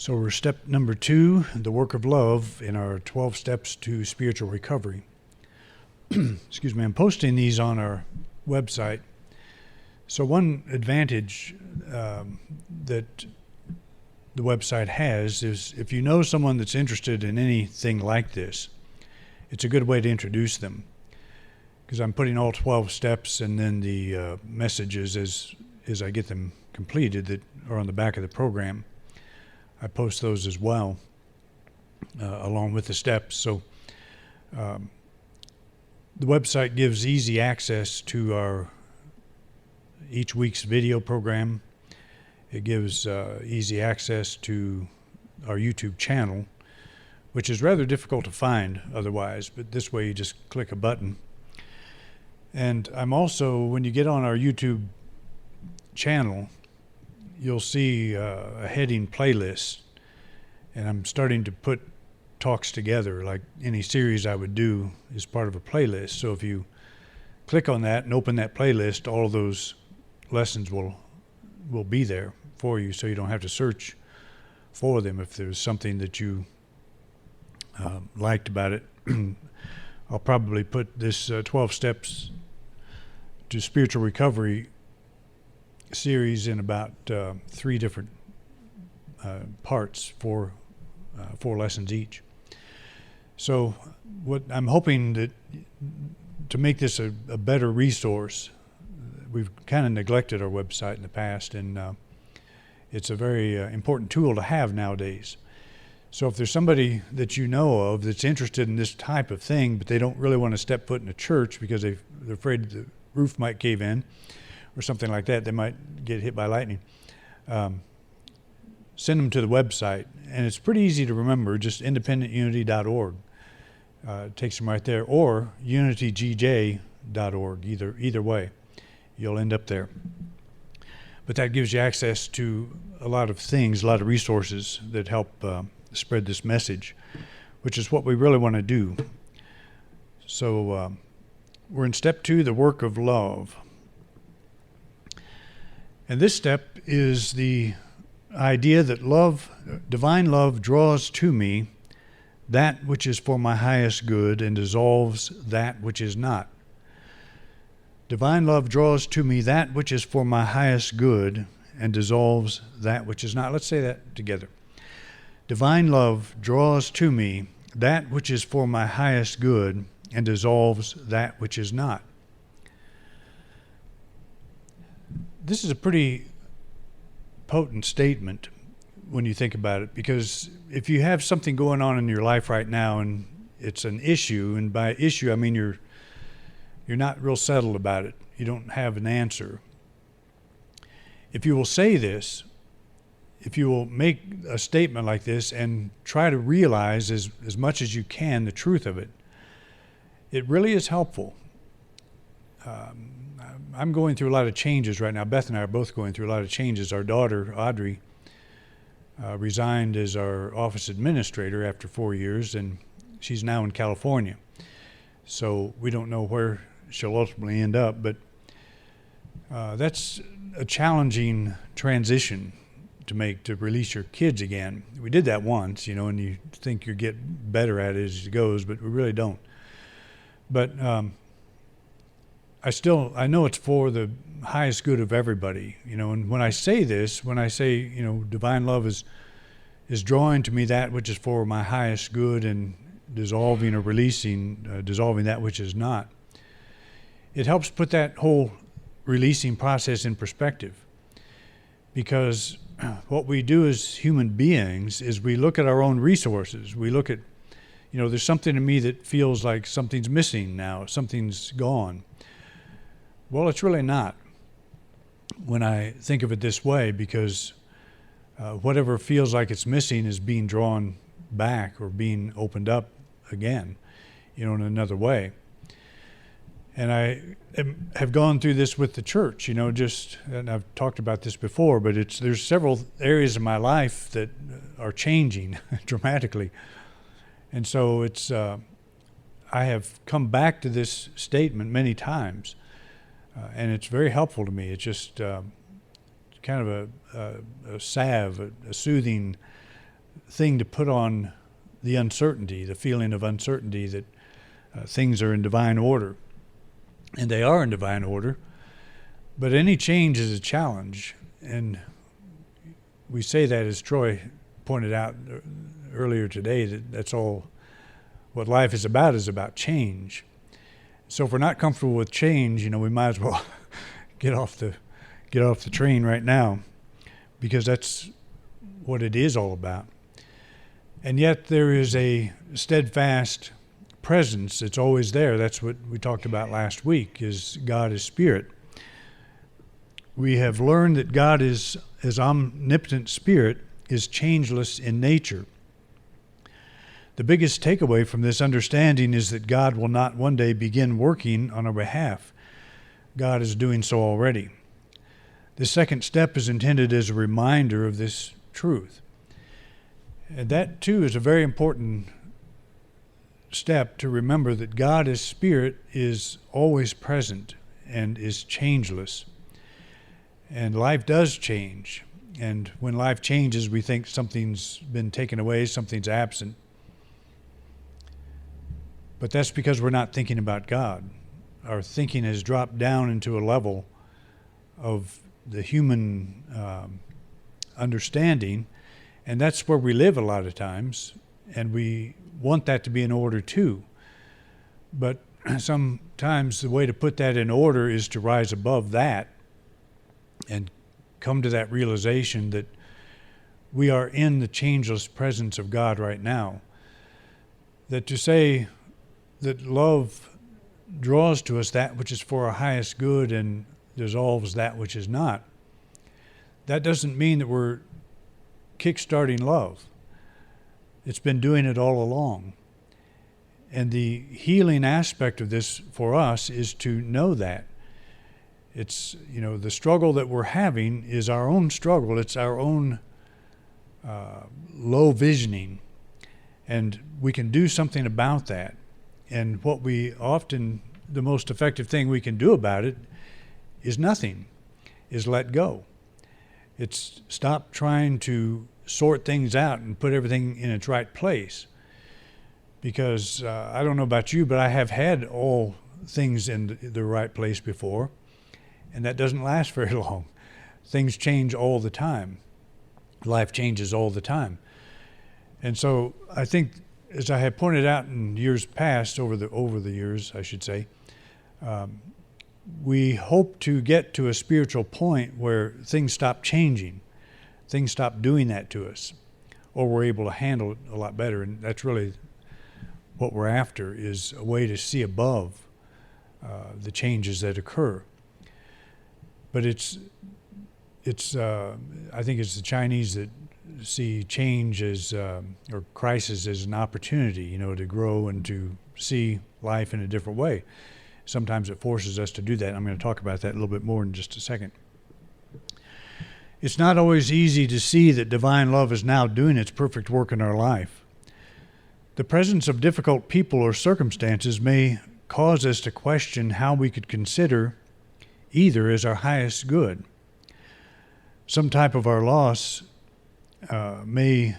So we're step number 2, the work of love in our 12 steps to spiritual recovery. Excuse me, I'm posting these on our website. So one advantage that the website has is if you know someone that's interested in anything like this, it's a good way to introduce them. Because I'm putting all 12 steps and then the messages as I get them completed that are on the back of the program. I post those as well, along with the steps. So the website gives easy access to each week's video program. It gives easy access to our YouTube channel, which is rather difficult to find otherwise, but this way you just click a button. And I'm also, when you get on our YouTube channel, you'll see a heading playlist, and I'm starting to put talks together like any series I would do is part of a playlist. So if you click on that and open that playlist, all of those lessons will be there for you, so you don't have to search for them. If there's something that you liked about it, I'll probably put this 12 steps to spiritual recovery series in about 3 different parts, 4 lessons each. So what I'm hoping that to make this a better resource, we've kind of neglected our website in the past, and it's a very important tool to have nowadays. So if there's somebody that you know of that's interested in this type of thing, but they don't really want to step foot in a church because they're afraid the roof might cave in or something like that, they might get hit by lightning, send them to the website. And it's pretty easy to remember, just independentunity.org. Takes them right there, or unitygj.org, either way. You'll end up there. But that gives you access to a lot of things, a lot of resources that help spread this message, which is what we really want to do. So we're in step 2, the work of love. And this step is the idea that love, divine love, draws to me that which is for my highest good and dissolves that which is not. Divine love draws to me that which is for my highest good and dissolves that which is not. Let's say that together. Divine love draws to me that which is for my highest good and dissolves that which is not. This is a pretty potent statement when you think about it, because if you have something going on in your life right now and it's an issue, and by issue I mean you're not real settled about it, you don't have an answer. If you will say this, if you will make a statement like this and try to realize as much as you can the truth of it, it really is helpful. I'm going through a lot of changes right now. Beth and I are both going through a lot of changes. Our daughter, Audrey, resigned as our office administrator after 4 years, and she's now in California. So we don't know where she'll ultimately end up, but that's a challenging transition to make, to release your kids again. We did that once, and you think you get better at it as it goes, but we really don't. But I know it's for the highest good of everybody, and when I say this, divine love is drawing to me that which is for my highest good and dissolving or releasing, dissolving that which is not, it helps put that whole releasing process in perspective. Because what we do as human beings is we look at our own resources. We look at, there's something in me that feels like something's missing now, something's gone. Well, it's really not when I think of it this way, because whatever feels like it's missing is being drawn back or being opened up again, in another way. And I have gone through this with the church, and I've talked about this before, but there's several areas of my life that are changing dramatically. And so I have come back to this statement many times, and it's very helpful to me. It's just kind of a salve, a soothing thing to put on the uncertainty, the feeling of uncertainty that things are in divine order. And they are in divine order. But any change is a challenge. And we say that, as Troy pointed out earlier today, that's all what life is about change. So if we're not comfortable with change, we might as well get off the train right now, because that's what it is all about. And yet there is a steadfast presence that's always there. That's what we talked about last week, is God is spirit. We have learned that God is, as omnipotent spirit, is changeless in nature. The biggest takeaway from this understanding is that God will not one day begin working on our behalf. God is doing so already. The second step is intended as a reminder of this truth. And that, too, is a very important step, to remember that God as spirit is always present and is changeless. And life does change. And when life changes, we think something's been taken away, something's absent. But that's because we're not thinking about God. Our thinking has dropped down into a level of the human understanding, and that's where we live a lot of times, and we want that to be in order too. But sometimes the way to put that in order is to rise above that and come to that realization that we are in the changeless presence of God right now. That to say that love draws to us that which is for our highest good and dissolves that which is not, that doesn't mean that we're kickstarting love. It's been doing it all along. And the healing aspect of this for us is to know that. It's, the struggle that we're having is our own struggle. It's our own low visioning. And we can do something about that. And the most effective thing we can do about it is nothing, is let go. It's stop trying to sort things out and put everything in its right place. Because I don't know about you, but I have had all things in the right place before, and that doesn't last very long. Things change all the time. Life changes all the time. And so I think, as I have pointed out in years past, over the years, I should say, we hope to get to a spiritual point where things stop changing, things stop doing that to us, or we're able to handle it a lot better. And that's really what we're after, is a way to see above the changes that occur. But it's I think it's the Chinese that see change as, or crisis as an opportunity, to grow and to see life in a different way. Sometimes it forces us to do that. I'm going to talk about that a little bit more in just a second. It's not always easy to see that divine love is now doing its perfect work in our life. The presence of difficult people or circumstances may cause us to question how we could consider either as our highest good. Some type of our loss may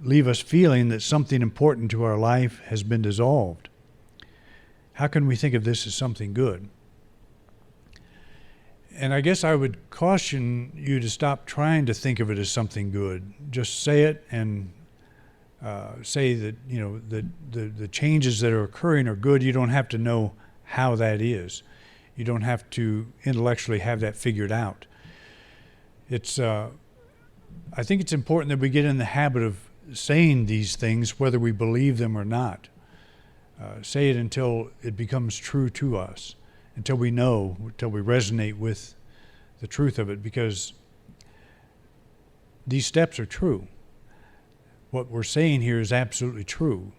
leave us feeling that something important to our life has been dissolved. How can we think of this as something good? And I guess I would caution you to stop trying to think of it as something good. Just say it and say that, the changes that are occurring are good. You don't have to know how that is. You don't have to intellectually have that figured out. I think it's important that we get in the habit of saying these things, whether we believe them or not. Say it until it becomes true to us, until we know, until we resonate with the truth of it, because these steps are true. What we're saying here is absolutely true.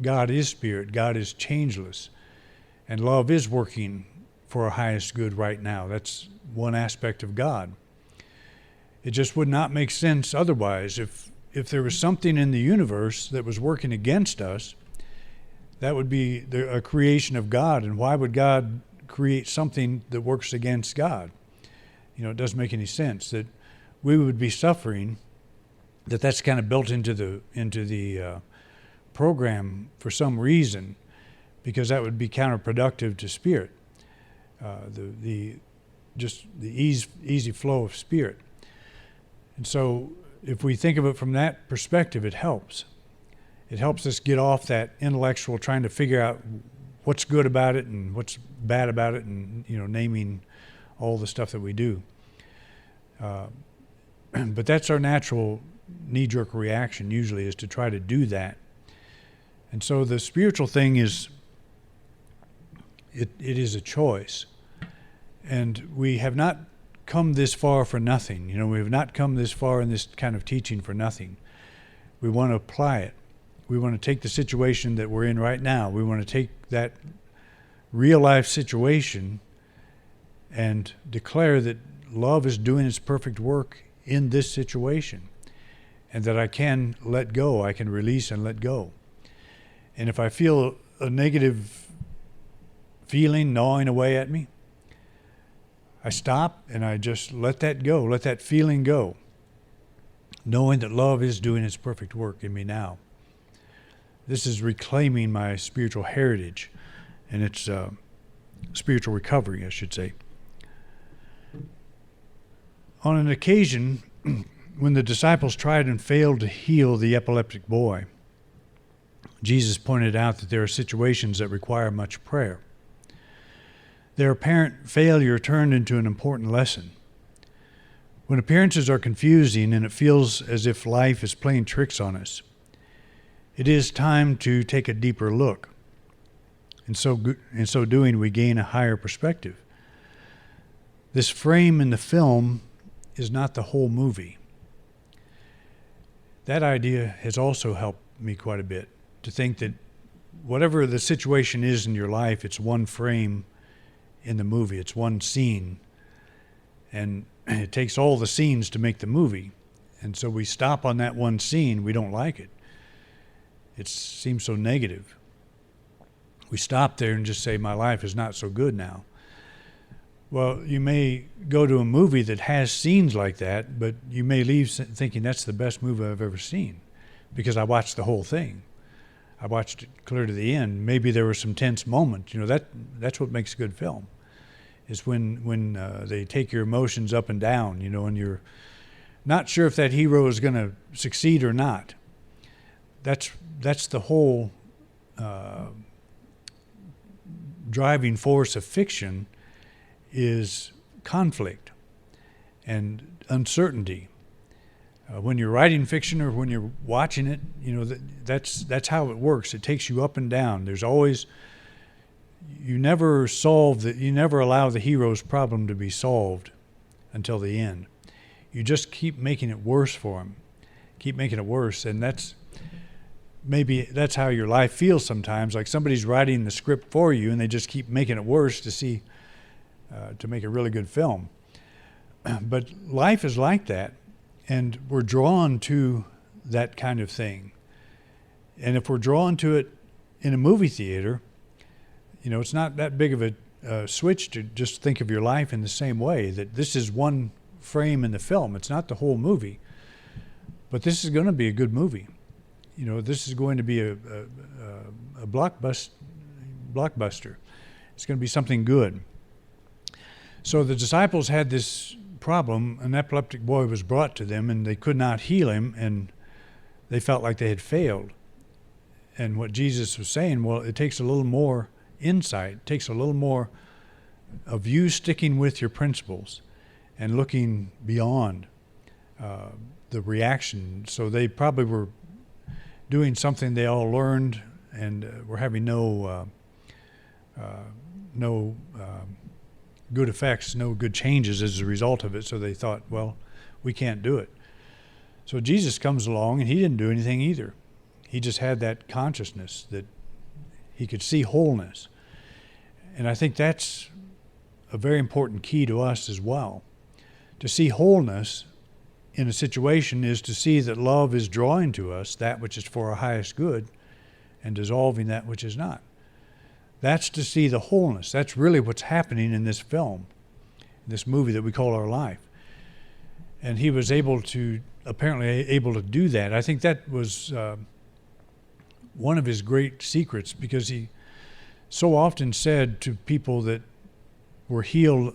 God is spirit, God is changeless, and love is working for our highest good right now. That's one aspect of God. It just would not make sense otherwise. If there was something in the universe that was working against us, that would be a creation of God. And why would God create something that works against God? It doesn't make any sense that we would be suffering that's kind of built into the program for some reason, because that would be counterproductive to spirit. The easy flow of spirit. And so if we think of it from that perspective, it helps. It helps us get off that intellectual trying to figure out what's good about it and what's bad about it, and naming all the stuff that we do. But that's our natural knee-jerk reaction usually, is to try to do that. And so the spiritual thing is, it is a choice. And we have not come this far for nothing. We have not come this far in this kind of teaching for nothing. We want to apply it. We want to take the situation that we're in right now. We want to take that real life situation and declare that love is doing its perfect work in this situation, and that I can let go, I can release and let go. And if I feel a negative feeling gnawing away at me, I stop and I just let that go, let that feeling go, knowing that love is doing its perfect work in me now. This is reclaiming my spiritual heritage, and it's spiritual recovery, I should say. On an occasion when the disciples tried and failed to heal the epileptic boy, Jesus pointed out that there are situations that require much prayer. Their apparent failure turned into an important lesson. When appearances are confusing and it feels as if life is playing tricks on us, it is time to take a deeper look. In so doing, we gain a higher perspective. This frame in the film is not the whole movie. That idea has also helped me quite a bit, to think that whatever the situation is in your life, it's one frame in the movie, it's one scene, and it takes all the scenes to make the movie. And so we stop on that one scene, we don't like it. It seems so negative. We stop there and just say, my life is not so good now. Well, you may go to a movie that has scenes like that, but you may leave thinking that's the best movie I've ever seen, because I watched the whole thing. I watched it clear to the end. Maybe there were some tense moments. That's what makes a good film, is when they take your emotions up and down, and you're not sure if that hero is going to succeed or not. That's the whole driving force of fiction, is conflict and uncertainty. When you're writing fiction or when you're watching it, that's how it works. It takes you up and down. There's always, you never allow the hero's problem to be solved until the end. You just keep making it worse for him. Keep making it worse. And maybe that's how your life feels sometimes, like somebody's writing the script for you and they just keep making it worse to make a really good film. But life is like that, and we're drawn to that kind of thing. And if we're drawn to it in a movie theater, it's not that big of a switch to just think of your life in the same way, that this is one frame in the film. It's not the whole movie, but this is going to be a good movie. This is going to be a blockbuster. It's going to be something good. So the disciples had this problem. An epileptic boy was brought to them, and they could not heal him, and they felt like they had failed. And what Jesus was saying, well, it takes a little more insight. It takes a little more of you sticking with your principles and looking beyond the reaction. So they probably were doing something they all learned, and were having no good effects, no good changes as a result of it. So they thought, well, we can't do it. So Jesus comes along, and he didn't do anything either. He just had that consciousness that he could see wholeness. And I think that's a very important key to us as well. To see wholeness in a situation is to see that love is drawing to us that which is for our highest good and dissolving that which is not. That's to see the wholeness. That's really what's happening in this film, in this movie that we call our life. And he was apparently able to do that. I think that was one of his great secrets, because he so often said to people that were healed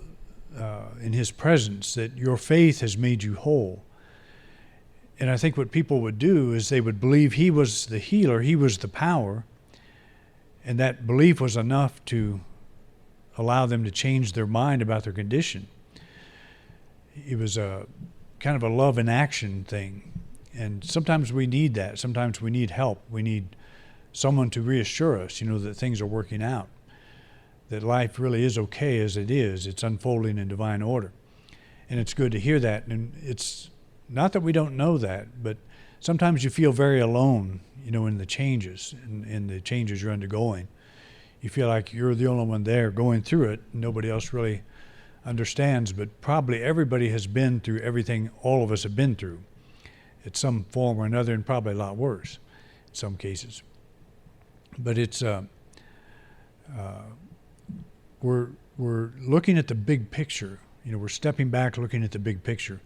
in his presence that your faith has made you whole. And I think what people would do is they would believe he was the healer, he was the power, and that belief was enough to allow them to change their mind about their condition. It was a kind of a love in action thing. And sometimes we need that. Sometimes we need help. We need someone to reassure us, that things are working out, that life really is okay as it is. It's unfolding in divine order. And it's good to hear that. And it's not that we don't know that, but sometimes you feel very alone, in the changes, in the changes you're undergoing. You feel like you're the only one there going through it. Nobody else really understands, but probably everybody has been through everything all of us have been through at some form or another, and probably a lot worse in some cases. But it's we're looking at the big picture. We're stepping back, looking at the big picture.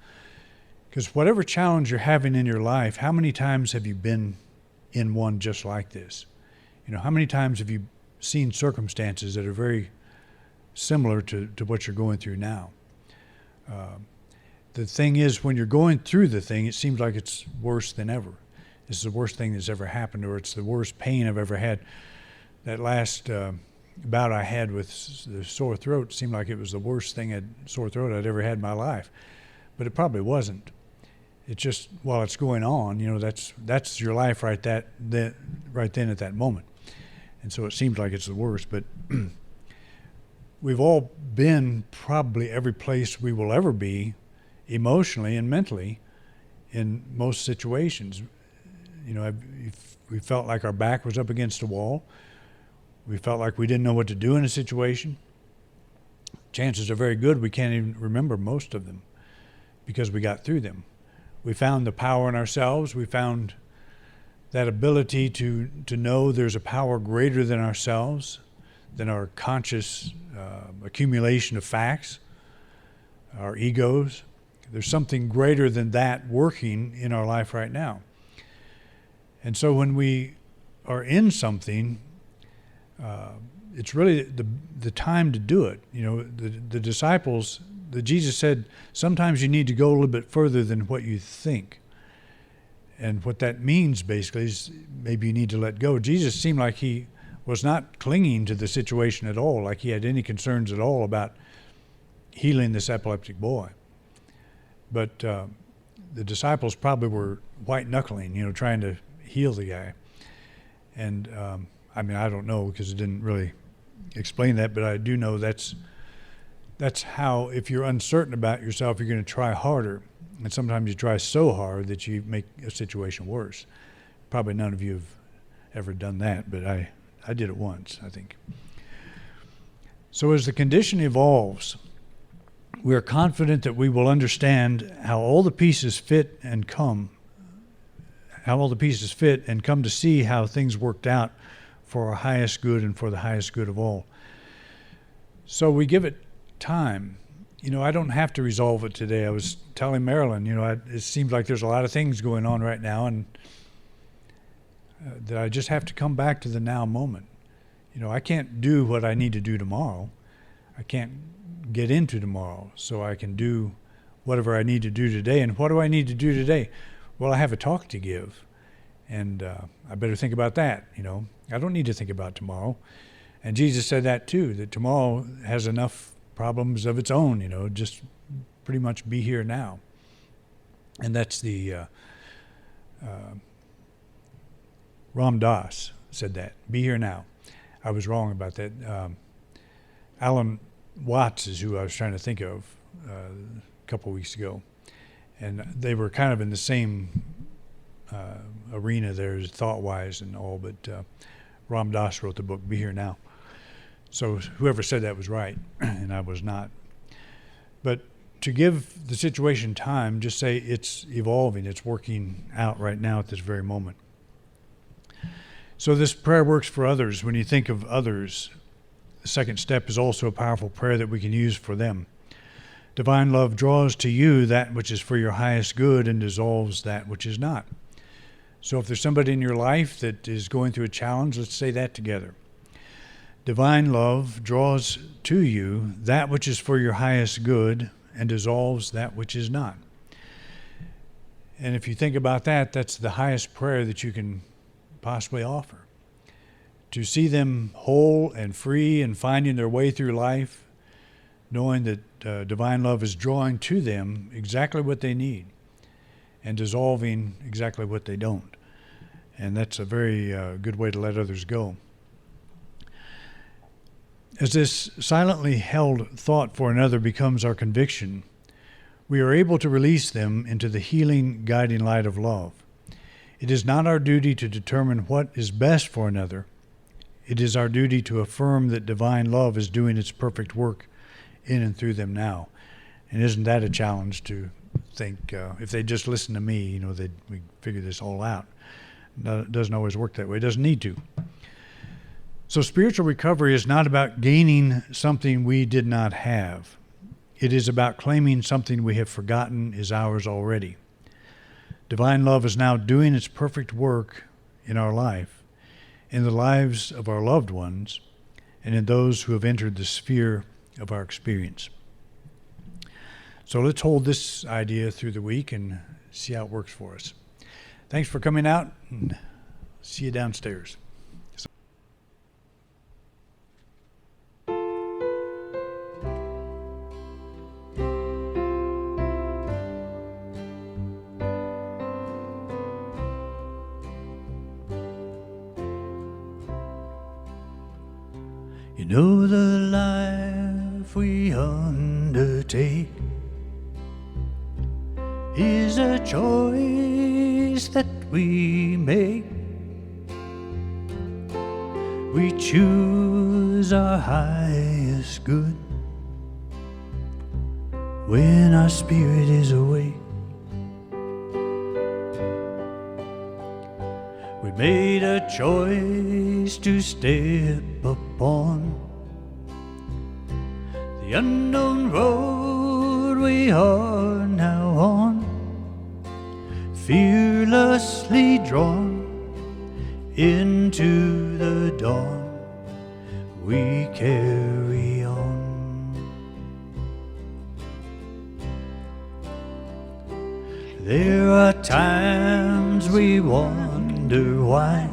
Because whatever challenge you're having in your life, how many times have you been in one just like this? How many times have you seen circumstances that are very similar to what you're going through now? The thing is, when you're going through the thing, it seems like it's worse than ever. This is the worst thing that's ever happened, or it's the worst pain I've ever had. That last bout I had with the sore throat seemed like it was the worst sore throat I'd ever had in my life. But it probably wasn't. It's just, while it's going on, that's your life right then at that moment. And so it seems like it's the worst. But we've all been probably every place we will ever be, emotionally and mentally, in most situations. We felt like our back was up against a wall. We felt like we didn't know what to do in a situation. Chances are very good we can't even remember most of them, because we got through them. We found the power in ourselves. We found that ability to know there's a power greater than ourselves, than our conscious accumulation of facts, our egos. There's something greater than that working in our life right now. And so when we are in something, it's really the time to do it. The disciples, Jesus said, sometimes you need to go a little bit further than what you think. And what that means basically is maybe you need to let go. Jesus seemed like he was not clinging to the situation at all, like he had any concerns at all about healing this epileptic boy. But the disciples probably were white-knuckling, trying to heal the guy. And I don't know, because it didn't really explain that, but I do know that's how, if you're uncertain about yourself, you're going to try harder. And sometimes you try so hard that you make a situation worse. Probably none of you have ever done that, but I did it once, I think. So as the condition evolves, we are confident that we will understand how all the pieces fit and come to see how things worked out for our highest good and for the highest good of all. So we give it time. I don't have to resolve it today. I was telling Marilyn, it seems like there's a lot of things going on right now, and that I just have to come back to the now moment. I can't do what I need to do tomorrow. I can't get into tomorrow, so I can do whatever I need to do today. And what do I need to do today? Well, I have a talk to give, and I better think about that. I don't need to think about tomorrow. And Jesus said that too, that tomorrow has enough problems of its own, just pretty much be here now. And that's the Ram Dass said that, be here now. I was wrong about that. Alan Watts is who I was trying to think of a couple weeks ago. And they were kind of in the same arena there, thought-wise and all, but Ram Dass wrote the book, Be Here Now. So whoever said that was right, and I was not. But to give the situation time, just say it's evolving, it's working out right now at this very moment. So this prayer works for others. When you think of others, the second step is also a powerful prayer that we can use for them. Divine love draws to you that which is for your highest good and dissolves that which is not. So if there's somebody in your life that is going through a challenge, let's say that together. Divine love draws to you that which is for your highest good and dissolves that which is not. And if you think about that, that's the highest prayer that you can possibly offer. To see them whole and free and finding their way through life, knowing that divine love is drawing to them exactly what they need and dissolving exactly what they don't. And that's a very good way to let others go. As this silently held thought for another becomes our conviction, we are able to release them into the healing, guiding light of love. It is not our duty to determine what is best for another. It is our duty to affirm that divine love is doing its perfect work in and through them now. And isn't that a challenge to think, if they just listen to me, we figure this all out. No, it doesn't always work that way. It doesn't need to. So spiritual recovery is not about gaining something we did not have. It is about claiming something we have forgotten is ours already. Divine love is now doing its perfect work in our life, in the lives of our loved ones, and in those who have entered the sphere of our experience. So let's hold this idea through the week and see how it works for us. Thanks for coming out, and see you downstairs. You know the life we undertake is a choice that we make. We choose our highest good when our spirit is awake. We made a choice to step upon the unknown road we are now on, fearlessly drawn into the dawn. We carry on. There are times we wonder why,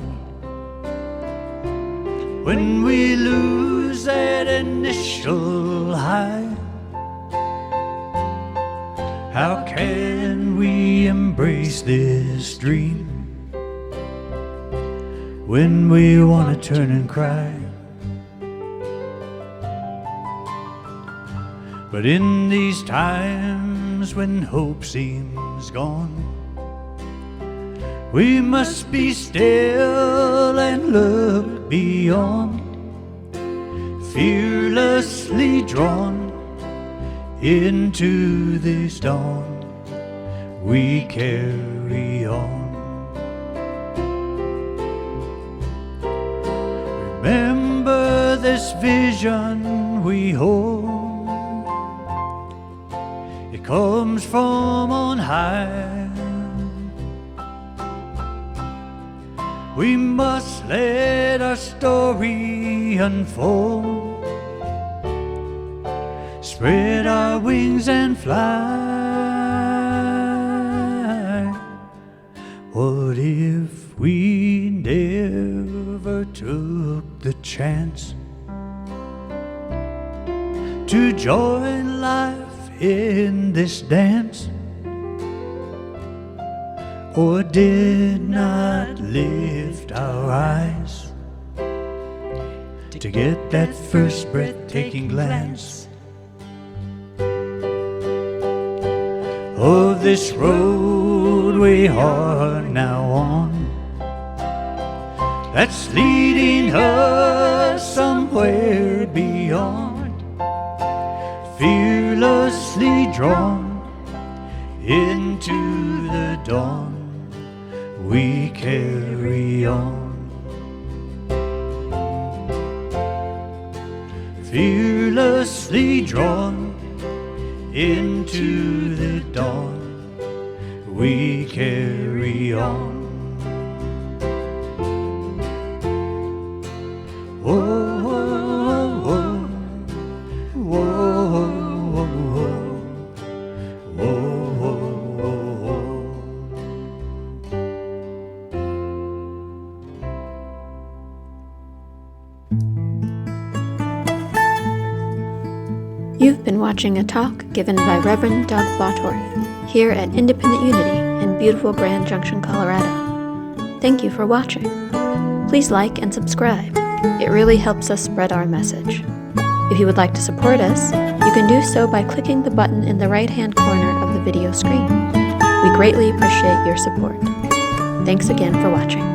when we lose that initial high. How can we embrace this dream when we want to turn and cry? But in these times when hope seems gone, we must be still and look beyond, fearlessly drawn into this dawn. We carry on. Remember this vision we hold, it comes from on high. We must let our story unfold, spread our wings and fly. What if we never took the chance to join life in this dance, or did not lift our eyes to get that first breathtaking glance of this road we are now on, that's leading us somewhere beyond, fearlessly drawn into the dawn. We carry on, fearlessly drawn into the dawn we carry on. Whoa, whoa, whoa, whoa, whoa, whoa, whoa, whoa. You've been watching a talk given by Reverend Doug Bottorff here at Independent Unity in beautiful Grand Junction, Colorado. Thank you for watching. Please like and subscribe. It really helps us spread our message. If you would like to support us, you can do so by clicking the button in the right-hand corner of the video screen. We greatly appreciate your support. Thanks again for watching.